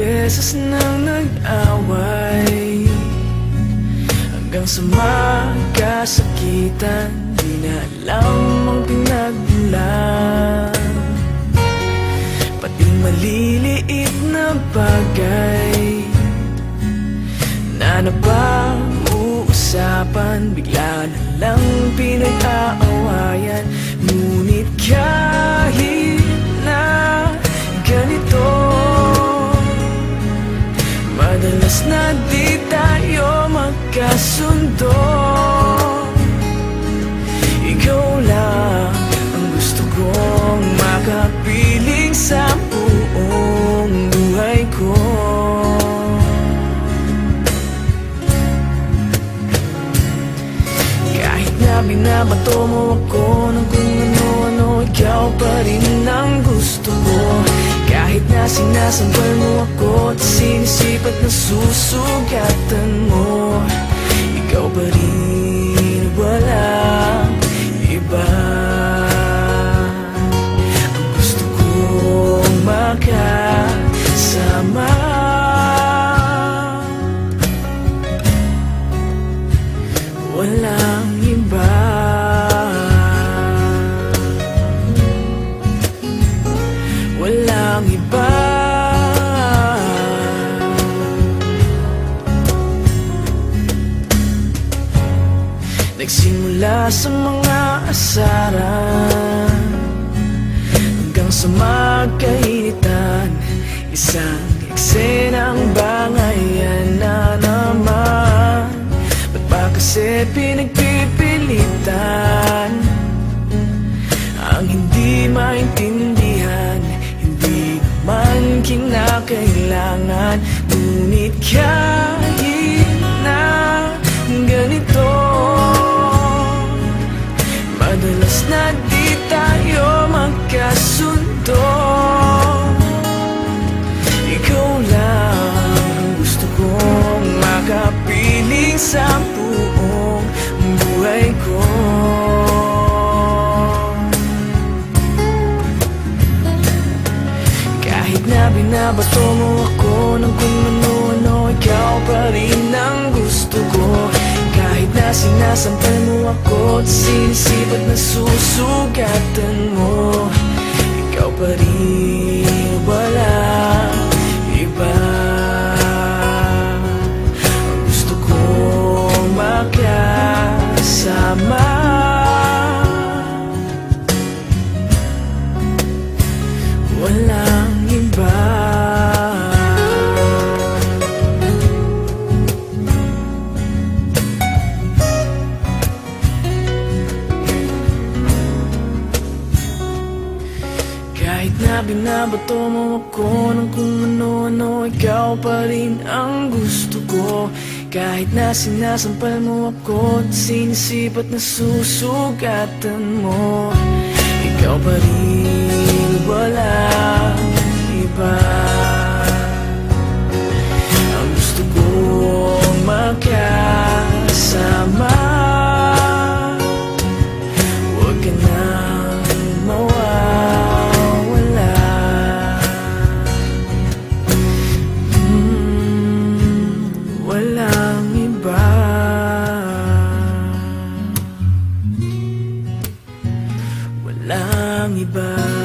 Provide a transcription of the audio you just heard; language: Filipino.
beses nang nag-away, hanggang sa magkasakitan, di na alam ang pinagmulan. Pati maliliit na bagay na napag-uusapan, bigla na lang pinag-aawayan. Ngunit kahit na ganito, madalas na di tayo magkasundo. Ikaw lang ang gusto kong makapiling sa buong buhay ko. Kahit na binabato mo ako ng kung ano-ano, ikaw pa rin ang gusto ko. Kahit na sinasampal mo ako at sinisipat na susugatan mo, ikaw pa rin, walang iba. Ang gusto kong makasama, walang iba. Walang iba. Nagsimula sa mga asaran hanggang sa magkainitan, isang eksenang bangayan na naman. Ba't ba kasi pinagpipilitan ang hindi maintindihan? Hindi naman kinakailangan. Ngunit kahit na ganito, madalas na di tayo magkasundo. Ikaw lang ang gusto kong makapiling sa buong buhay ko. Kahit na binabato mo ako ng kung ano-ano, ikaw pa rin ang gusto ko. Kahit na sinasampal mo ako at sinisipat na susugatan mo, ikaw pa rin, walang iba. Ang gusto kong makasama, walang iba. Kahit na binabato mo ako ng kung ano-ano, ikaw pa rin ang gusto ko. Kahit na sinasampal mo ako at sinisipat na susugatan mo, ikaw pa rin, walang iba. Ang gusto kong makasama, huwag ka nang mawawala. Walang iba. Walang iba.